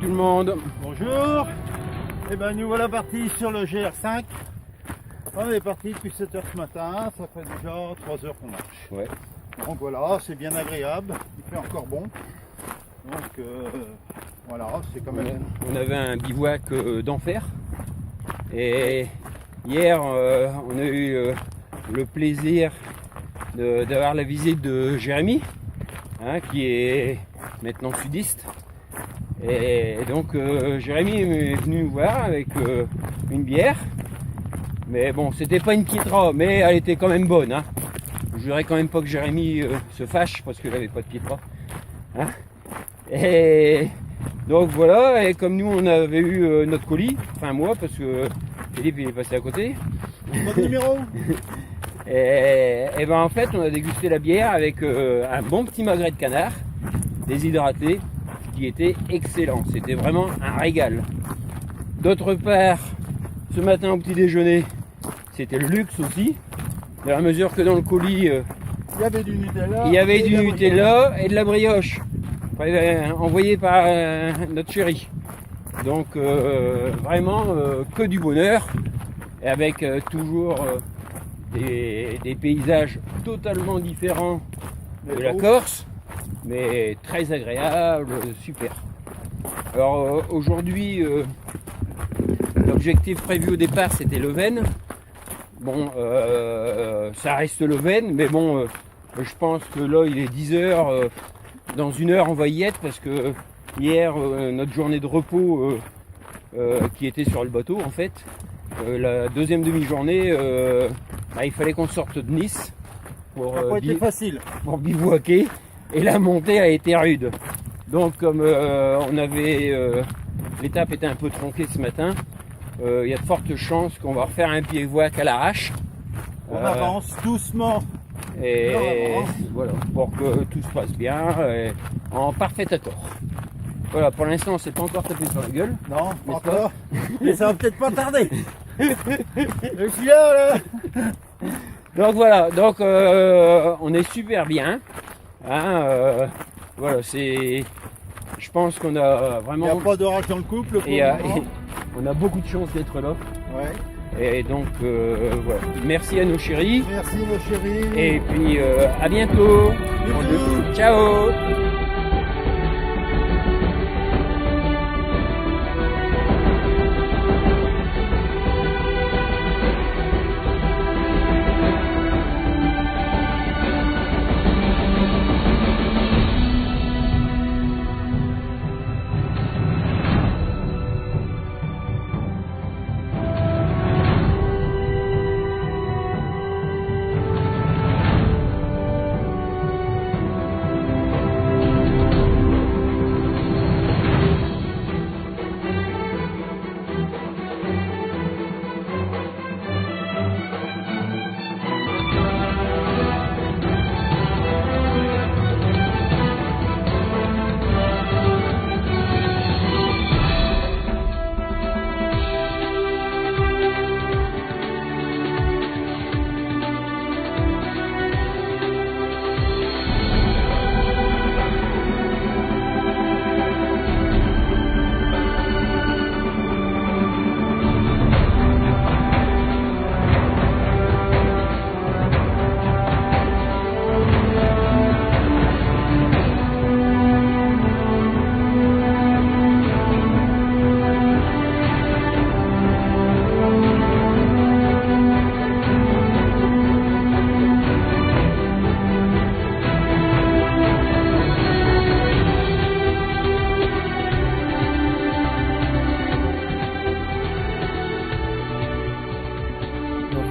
tout le monde. Bonjour. Et ben nous voilà partis sur le GR5. On est parti depuis 7 h ce matin, ça fait déjà 3 heures qu'on marche. Ouais. Donc voilà, c'est bien agréable, il fait encore bon. Donc voilà, c'est quand même... On avait un bivouac d'enfer. Et hier, on a eu le plaisir d'avoir la visite de Jérémy, qui est maintenant sudiste. Et donc Jérémy est venu nous voir avec une bière. Mais bon, c'était pas une Pietra, mais elle était quand même bonne. Je voudrais quand même pas que Jérémy se fâche parce qu'il avait pas de Pietra. Et donc voilà, et comme nous on avait eu notre colis, enfin moi parce que Philippe il est passé à côté. Votre numéro. Et ben en fait on a dégusté la bière avec un bon petit magret de canard, déshydraté, qui était excellent. C'était vraiment un régal. D'autre part, ce matin au petit déjeuner, c'était le luxe aussi. Dans la mesure que dans le colis, il y avait du Nutella. Il y avait du Nutella et de la brioche, envoyé par notre chéri. Donc vraiment que du bonheur, et avec toujours des paysages totalement différents de la Corse, mais très agréable, super. Alors aujourd'hui, l'objectif prévu au départ c'était Leuven. Bon, ça reste Leuven, mais bon, je pense que là il est 10 h. Dans 1 heure on va y être parce que hier notre journée de repos qui était sur le bateau en fait, la deuxième demi-journée, il fallait qu'on sorte de Nice pour bivouaquer, et la montée a été rude. Donc comme l'étape était un peu tronquée ce matin, il y a de fortes chances qu'on va refaire un bivouac à l'arrache. On avance doucement. Et voilà, pour que tout se passe bien, en parfait accord. Voilà, pour l'instant, on s'est pas encore tapé sur la gueule. Non, pas encore. Mais ça va peut-être pas tarder. Je suis là. Donc voilà, donc on est super bien. Voilà, c'est. Je pense qu'on a vraiment. Il n'y a pas d'orage dans le couple. On a beaucoup de chance d'être là. Ouais. Et donc voilà. Merci à nos chéris. Merci nos chéris. Et puis à bientôt. Ciao.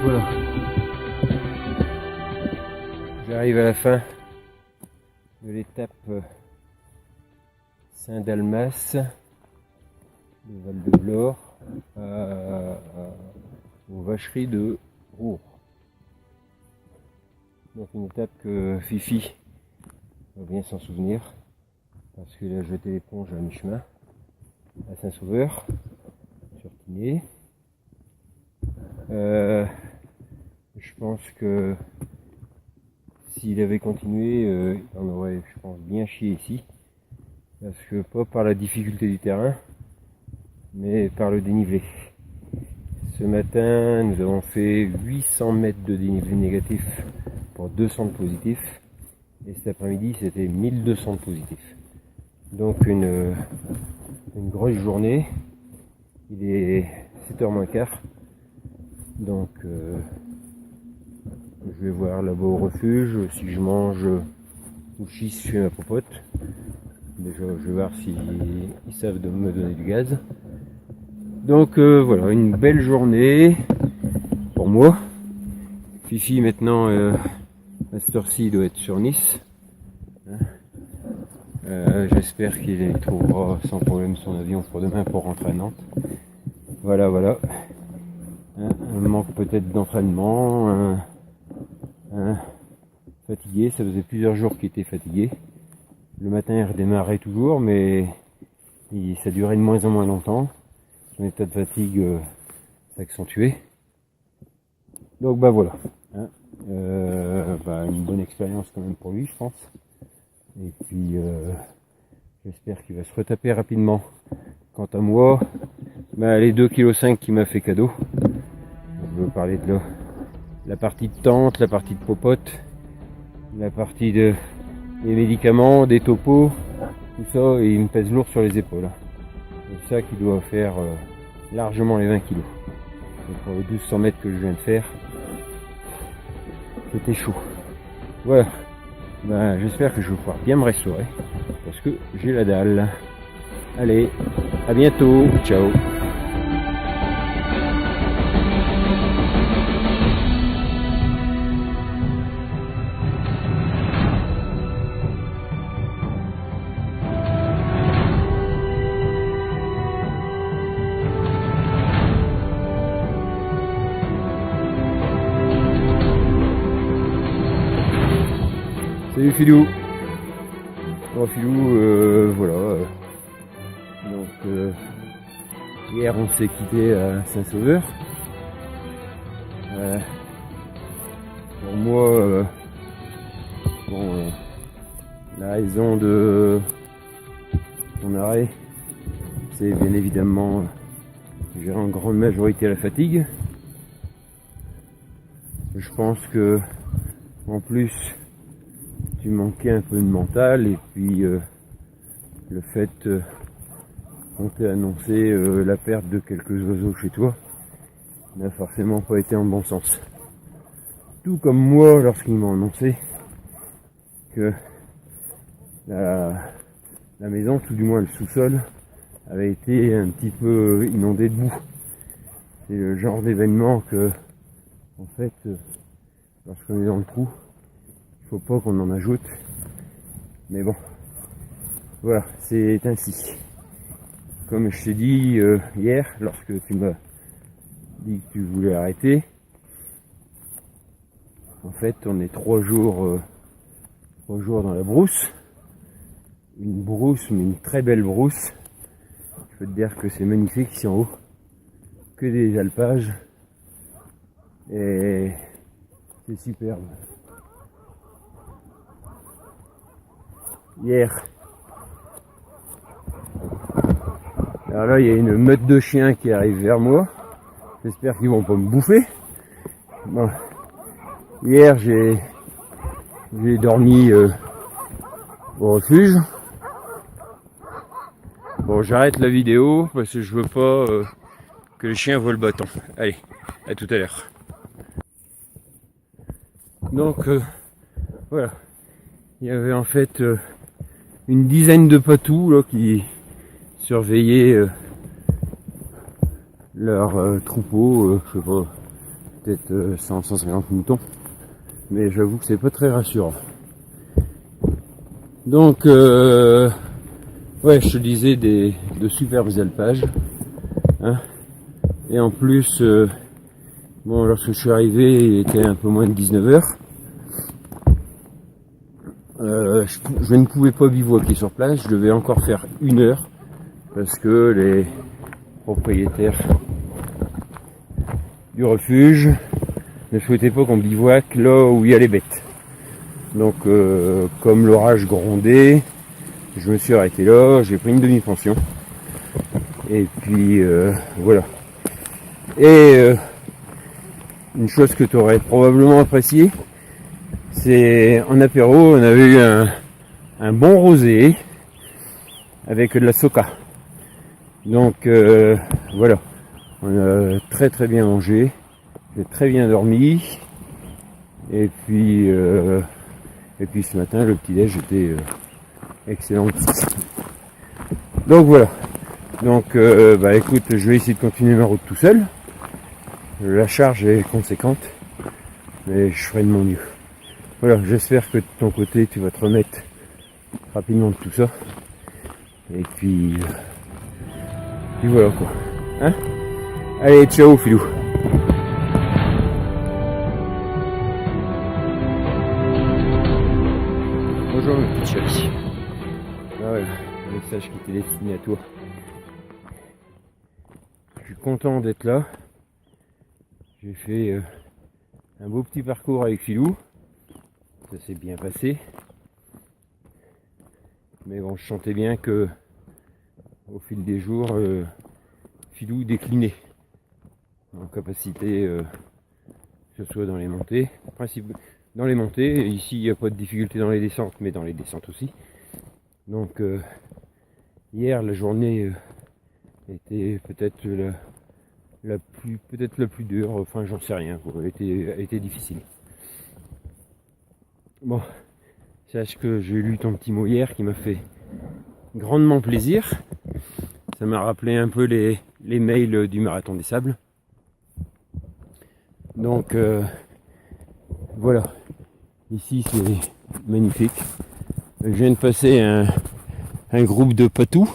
Voilà. J'arrive à la fin de l'étape Saint-Dalmas, le Val de Blore, aux vacheries de Roure. Donc une étape que Fifi va bien s'en souvenir, parce qu'il a jeté l'éponge à mi-chemin à Saint-Sauveur, sur Tigné. Je pense que s'il avait continué, il en aurait, je pense, bien chié ici. Parce que pas par la difficulté du terrain, mais par le dénivelé. Ce matin, nous avons fait 800 mètres de dénivelé négatif pour 200 de positif. Et cet après-midi, c'était 1200 de positif. Donc une grosse journée. Il est 7h moins quart. Donc je vais voir là-bas au refuge si je mange ou si je fais ma popote. Déjà, je vais voir s'ils savent me donner du gaz. Donc voilà, une belle journée pour moi. Fifi maintenant, à cette heure-ci, il doit être sur Nice. J'espère qu'il trouvera sans problème son avion pour demain pour rentrer à Nantes. Voilà. Un manque peut-être d'entraînement. Fatigué, ça faisait plusieurs jours qu'il était fatigué. Le matin il redémarrait toujours, mais ça durait de moins en moins longtemps. Son état de fatigue s'accentuait. Donc bah voilà. Une bonne expérience quand même pour lui, je pense. Et puis j'espère qu'il va se retaper rapidement. Quant à moi, les 2,5 kg qu'il m'a fait cadeau. Je veux parler de la partie de tente, la partie de popote, la partie des médicaments, des topos, tout ça, et il me pèse lourd sur les épaules. C'est ça qui doit faire largement les 20 kg. Et pour les 1200 mètres que je viens de faire, c'était chaud. Voilà. J'espère que je vais pouvoir bien me restaurer, parce que j'ai la dalle. Allez, à bientôt, ciao. Salut Filou. Bon Filou, voilà. Donc hier on s'est quitté à Saint-Sauveur. Pour moi, la raison de mon arrêt, c'est bien évidemment, j'ai en grande majorité la fatigue. Je pense que en plus tu manquais un peu de mental, et puis le fait qu'on t'ait annoncé la perte de quelques oiseaux chez toi n'a forcément pas été en bon sens. Tout comme moi lorsqu'ils m'ont annoncé que la maison, tout du moins le sous-sol, avait été un petit peu inondé de boue. C'est le genre d'événement que, en fait, lorsqu'on est dans le trou, faut pas qu'on en ajoute, mais bon, voilà, c'est ainsi. Comme je t'ai dit hier, lorsque tu m'as dit que tu voulais arrêter, en fait on est 3 jours dans la brousse, une brousse, mais une très belle brousse. Je peux te dire que c'est magnifique ici en haut, que des alpages, et c'est superbe. Hier, alors là il y a une meute de chiens qui arrive vers moi, j'espère qu'ils vont pas me bouffer. Bon. Hier j'ai dormi au refuge. Bon, j'arrête la vidéo parce que je veux pas que les chiens volent le bâton. Allez, à tout à l'heure. Donc voilà, il y avait en fait une dizaine de patous là, qui surveillaient leur troupeau, je sais pas, peut-être 100-150 moutons, mais j'avoue que c'est pas très rassurant. Donc ouais, je te disais de superbes alpages, hein. Et en plus bon, lorsque je suis arrivé il était un peu moins de 19h. Je ne pouvais pas bivouaquer sur place, je devais encore faire 1 heure parce que les propriétaires du refuge ne souhaitaient pas qu'on bivouaque là où il y a les bêtes. Donc comme l'orage grondait, je me suis arrêté là, j'ai pris une demi-pension. Et puis voilà. Et une chose que tu aurais probablement apprécié, c'est en apéro, on avait eu un bon rosé avec de la soca. Donc voilà, on a très très bien mangé, j'ai très bien dormi. Et puis ce matin, le petit-déj était excellent. Donc voilà. Donc bah écoute, je vais essayer de continuer ma route tout seul. La charge est conséquente, mais je ferai de mon mieux. Voilà, j'espère que de ton côté, tu vas te remettre rapidement de tout ça. Et puis voilà quoi. Hein? Allez, ciao filou. Bonjour mon petit chéri. Ah ouais, le message qui était destiné à toi. Je suis content d'être là. J'ai fait un beau petit parcours avec Filou. Ça s'est bien passé. Mais bon, je sentais bien que au fil des jours, Filou déclinait en capacité, que ce soit dans les montées. Dans les montées, ici il n'y a pas de difficulté dans les descentes, mais dans les descentes aussi. Donc hier la journée était peut-être la plus dure, enfin j'en sais rien, quoi. Elle était difficile. Bon, sache que j'ai lu ton petit mot hier qui m'a fait grandement plaisir. Ça m'a rappelé un peu les mails du Marathon des Sables. Donc voilà, ici c'est magnifique. Je viens de passer un groupe de patous.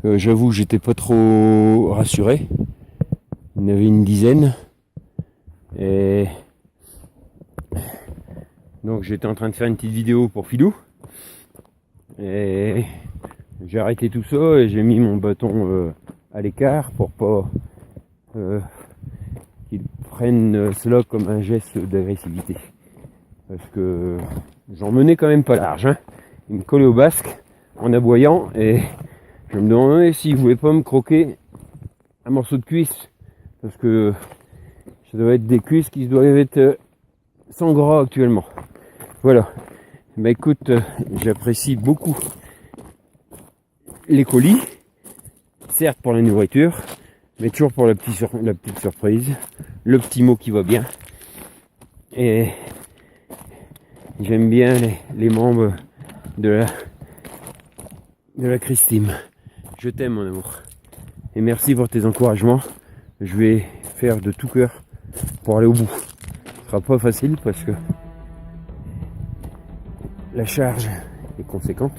J'avoue, j'étais pas trop rassuré. Il y en avait une dizaine. Et donc j'étais en train de faire une petite vidéo pour Filou. Et j'ai arrêté tout ça et j'ai mis mon bâton à l'écart pour pas qu'il prenne cela comme un geste d'agressivité. Parce que j'en menais quand même pas large. Hein. Il me collait au basque en aboyant et je me demandais s'il voulait pas me croquer un morceau de cuisse. Parce que ça doit être des cuisses qui doivent être sans gras actuellement. Voilà. Bah écoute, j'apprécie beaucoup les colis. Certes pour la nourriture, mais toujours pour la petite surprise. Le petit mot qui va bien. Et j'aime bien les membres de la Christine. Je t'aime mon amour. Et merci pour tes encouragements. Je vais faire de tout cœur pour aller au bout. Ce sera pas facile parce que la charge est conséquente.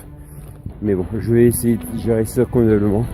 Mais bon, je vais essayer de gérer ça convenablement.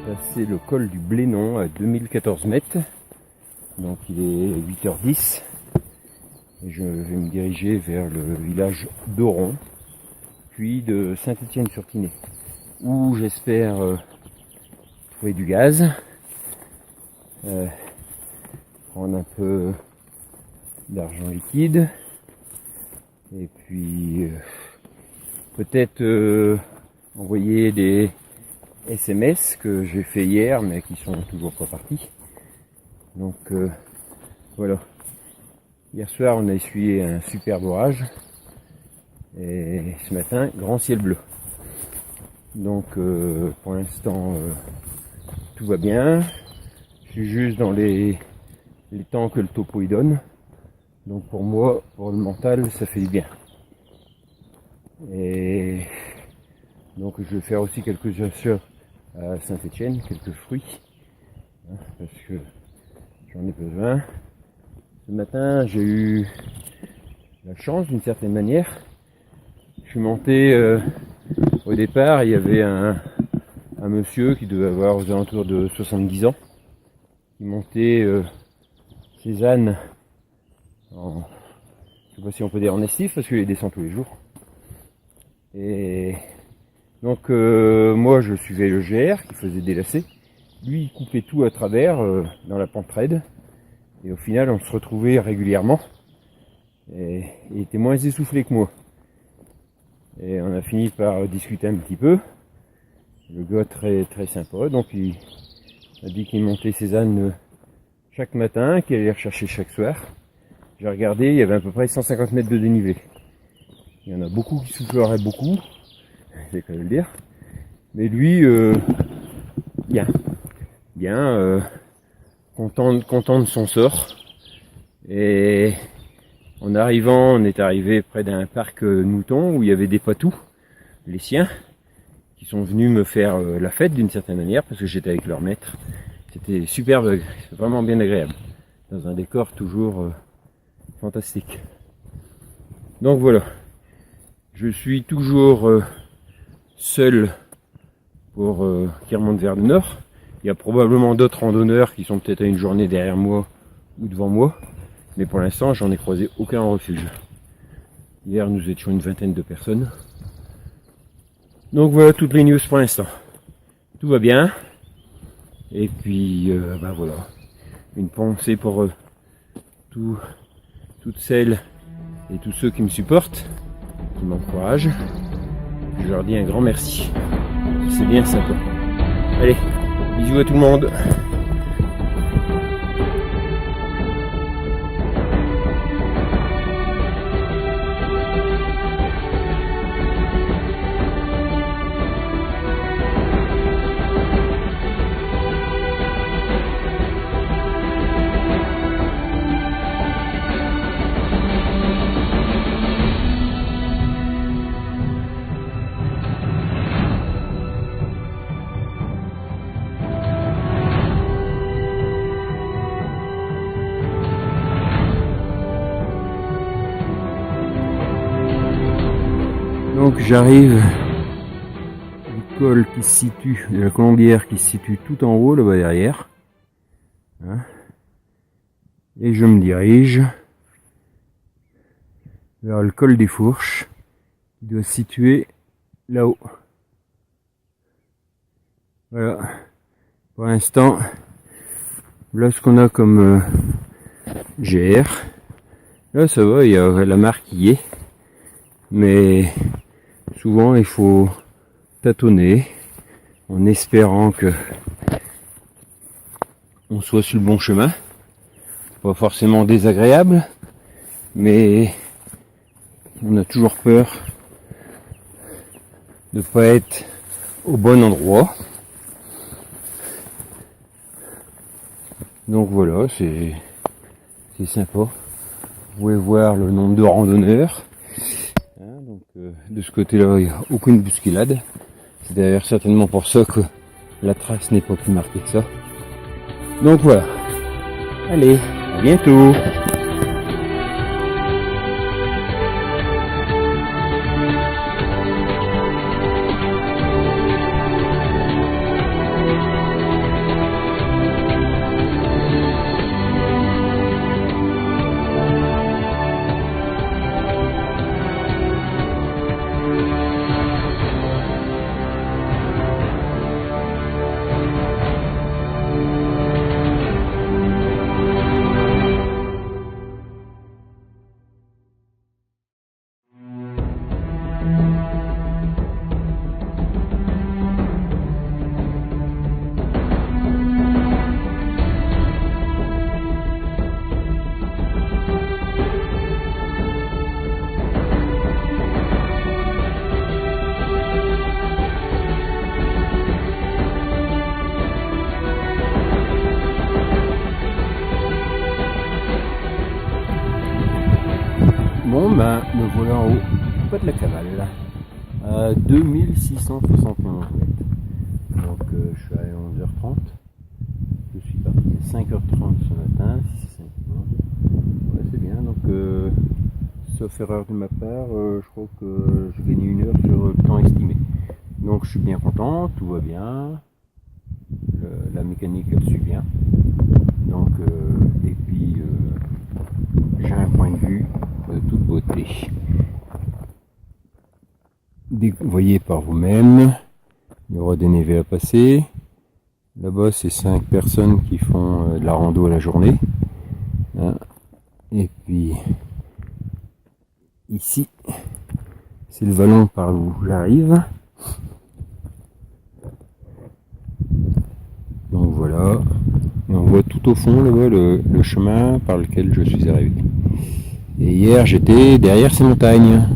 passer le col du Blénon à 2014 mètres. Donc il est 8h10. Et je vais me diriger vers le village d'Oron, puis de Saint-Étienne-sur-Tinée, où j'espère trouver du gaz, prendre un peu d'argent liquide, et puis peut-être envoyer des SMS que j'ai fait hier mais qui sont toujours pas partis. Donc voilà. Hier soir on a essuyé un superbe orage et ce matin grand ciel bleu. Donc pour l'instant tout va bien. Je suis juste dans les temps que le topo y donne. Donc pour moi, pour le mental, ça fait du bien. Et donc je vais faire aussi quelques achats à Saint-Étienne, quelques fruits, hein, parce que j'en ai besoin. Ce matin, j'ai eu la chance d'une certaine manière. Je suis monté, au départ, il y avait un monsieur qui devait avoir aux alentours de 70 ans, qui montait ses ânes en, je sais pas si on peut dire en estif, parce qu'il les descend tous les jours. Et donc moi je suivais le GR qui faisait des lacets. Lui il coupait tout à travers dans la pente raide. Et au final on se retrouvait régulièrement. Et il était moins essoufflé que moi. Et on a fini par discuter un petit peu. Le gars très très sympa. Donc il a dit qu'il montait ses ânes chaque matin, qu'il allait les rechercher chaque soir. J'ai regardé, il y avait à peu près 150 mètres de dénivelé. Il y en a beaucoup qui souffleraient beaucoup, c'est qu'à le dire. Mais lui, bien, content de son sort. Et en arrivant, on est arrivé près d'un parc mouton où il y avait des patous, les siens, qui sont venus me faire la fête d'une certaine manière parce que j'étais avec leur maître. C'était superbe, vraiment bien agréable, dans un décor toujours fantastique. Donc voilà. Je suis toujours seul pour qui remonte vers le nord. Il y a probablement d'autres randonneurs qui sont peut-être à une journée derrière moi ou devant moi. Mais pour l'instant, j'en ai croisé aucun en refuge. Hier, nous étions une vingtaine de personnes. Donc voilà toutes les news pour l'instant. Tout va bien. Et puis, voilà. Une pensée pour toutes celles et tous ceux qui me supportent, qui m'encouragent. Je leur dis un grand merci. C'est bien sympa. Allez, bisous à tout le monde. Donc j'arrive du col qui se situe, de la Colombière qui se situe tout en haut là-bas derrière. Hein, et je me dirige vers le col des Fourches qui doit se situer là-haut. Voilà. Pour l'instant, là ce qu'on a comme GR. Là ça va, il y a la marque qui y est. Mais souvent il faut tâtonner en espérant que on soit sur le bon chemin. Pas forcément désagréable, mais on a toujours peur de pas être au bon endroit. Donc voilà, c'est sympa. Vous pouvez voir le nombre de randonneurs. Donc de ce côté-là, il n'y a aucune bousculade. C'est d'ailleurs certainement pour ça que la trace n'est pas plus marquée que ça. Donc voilà. Allez, à bientôt. voilà en haut, pas de la cavale là, à 2671 mètres. Donc je suis arrivé à 11h30, je suis parti à 5h30 ce matin, si c'est 5h30. Ouais, c'est bien, donc sauf erreur de ma part, je crois que je gagne 1 heure sur le temps estimé. Donc je suis bien content, tout va bien, la mécanique elle suit bien. Donc et puis j'ai un point de vue de toute beauté. Vous voyez par vous-même, il y aura des névés à passer. Là-bas, c'est 5 personnes qui font de la rando à la journée. Hein. Et puis, ici, c'est le vallon par où j'arrive. Donc voilà. Et on voit tout au fond là-bas le chemin par lequel je suis arrivé. Et hier, j'étais derrière ces montagnes.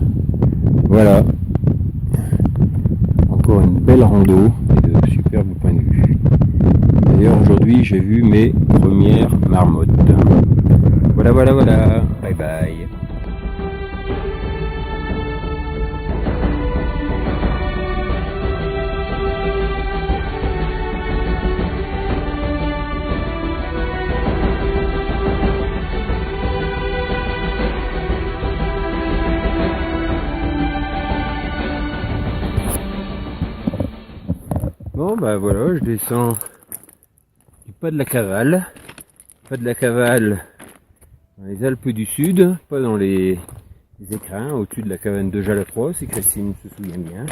Voilà. Encore une belle rando et de superbes points de vue. D'ailleurs, aujourd'hui, j'ai vu mes premières marmottes. Voilà, voilà, voilà. Bye bye. Bon, bah voilà, je descends du pas de la Cavale. Pas de la Cavale dans les Alpes du Sud, pas dans les écrins, au-dessus de la caverne de Jalafroix, si Christine se souvient bien.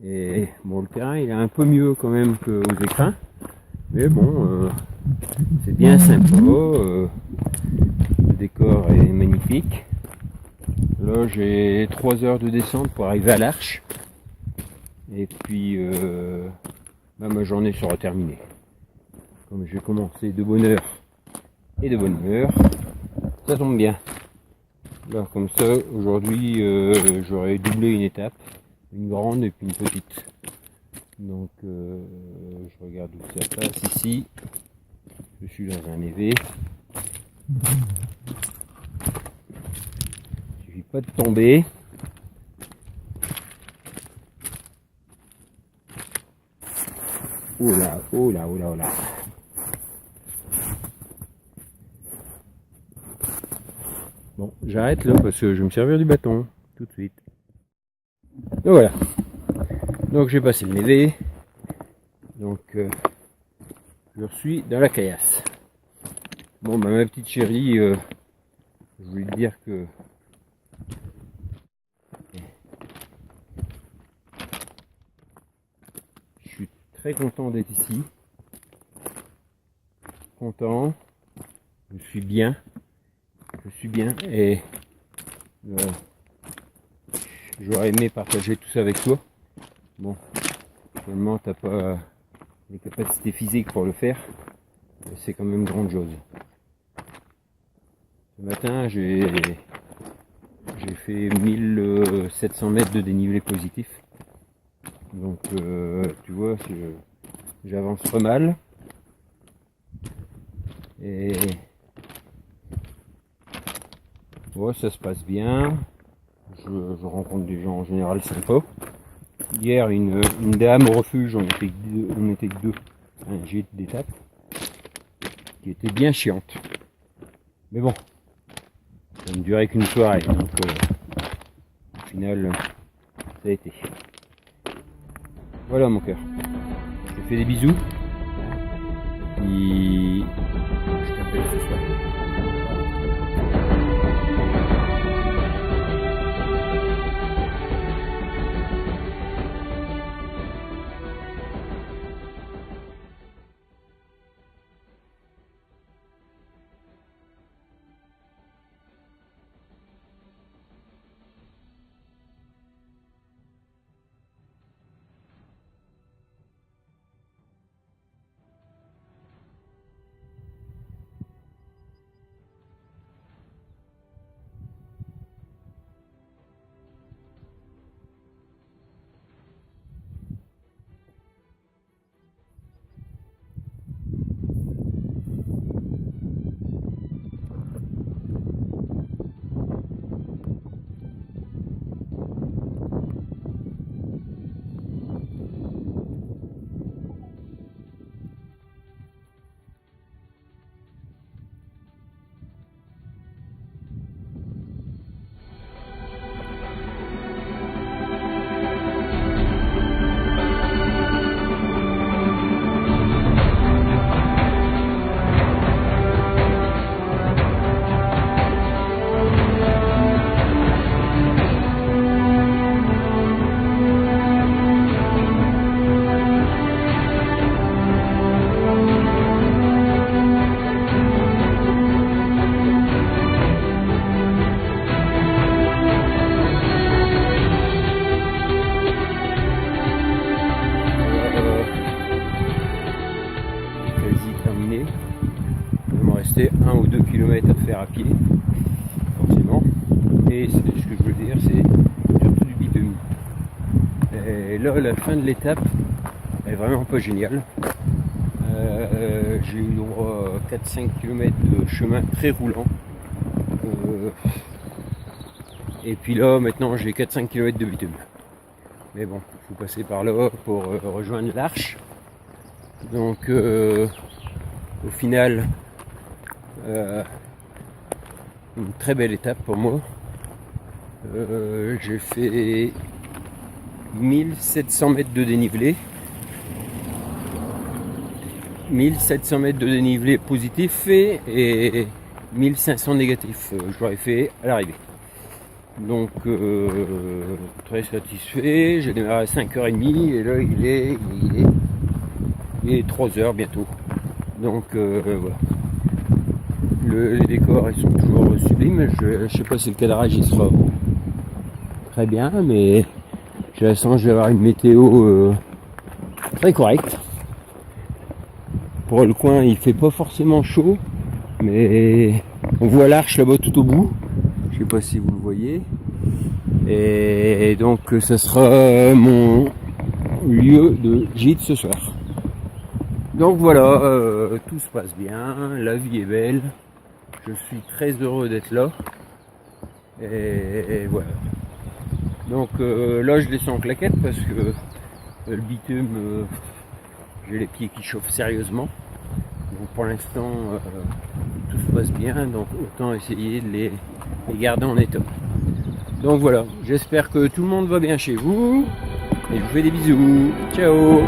Et bon, le terrain il est un peu mieux quand même qu'aux écrins, mais bon, c'est bien sympa, le décor est magnifique. Là j'ai 3 heures de descente pour arriver à l'Arche, et puis bah, ma journée sera terminée. Comme j'ai commencé de bonne heure et de bonne humeur, ça tombe bien. Là, comme ça, aujourd'hui, j'aurais doublé une étape, une grande et puis une petite. Donc, je regarde où ça passe ici. Je suis dans un névé. Il suffit pas de tomber. Oh là, oh là, oh là, oh là. Bon, j'arrête là parce que je vais me servir du bâton tout de suite. Et voilà. Donc j'ai passé le névé. Donc je suis dans la caillasse. Bon bah ma petite chérie, je voulais te dire que je suis très content d'être ici. Content. Je suis bien. Et j'aurais aimé partager tout ça avec toi. Bon, seulement t'as pas les capacités physiques pour le faire. C'est quand même grande chose. Ce matin, j'ai fait 1700 mètres de dénivelé positif. Donc, tu vois, j'avance pas mal. Et ouais, ça se passe bien. Je rencontre des gens en général sympas. Hier, une dame au refuge, on était que deux, un jet d'étape, qui était bien chiante. Mais bon, ça ne durait qu'une soirée, donc au final, ça a été. Voilà mon cœur. Je te fais des bisous. Et puis, je t'appelle ce soir. restait 1 ou 2 km à faire à pied, forcément. Et ce que je veux dire, c'est surtout du bitume. Et là, la fin de l'étape est vraiment pas géniale. J'ai eu droit à 4-5 km de chemin très roulant. Et puis là, maintenant, j'ai 4-5 km de bitume. Mais bon, il faut passer par là pour rejoindre l'Arche. Donc, au final, une très belle étape pour moi. J'ai fait 1700 mètres de dénivelé. 1700 mètres de dénivelé positif et 1500 négatifs. Je l'aurais fait à l'arrivée. Donc très satisfait. J'ai démarré à 5h30 et là il est 3h bientôt. Donc voilà. Les décors ils sont toujours sublimes. Je sais pas si le cadrage il sera très bien, mais j'ai la chance d'avoir une météo très correcte. Pour le coin, il fait pas forcément chaud, mais on voit l'Arche là-bas tout au bout. Je sais pas si vous le voyez. Et donc ça sera mon lieu de gîte ce soir. Donc voilà, tout se passe bien, la vie est belle. Je suis très heureux d'être là. Et voilà. Donc là je descends en claquette parce que le bitume, j'ai les pieds qui chauffent sérieusement. Donc pour l'instant tout se passe bien, donc autant essayer de les garder en état. Donc voilà, j'espère que tout le monde va bien chez vous et je vous fais des bisous. Ciao!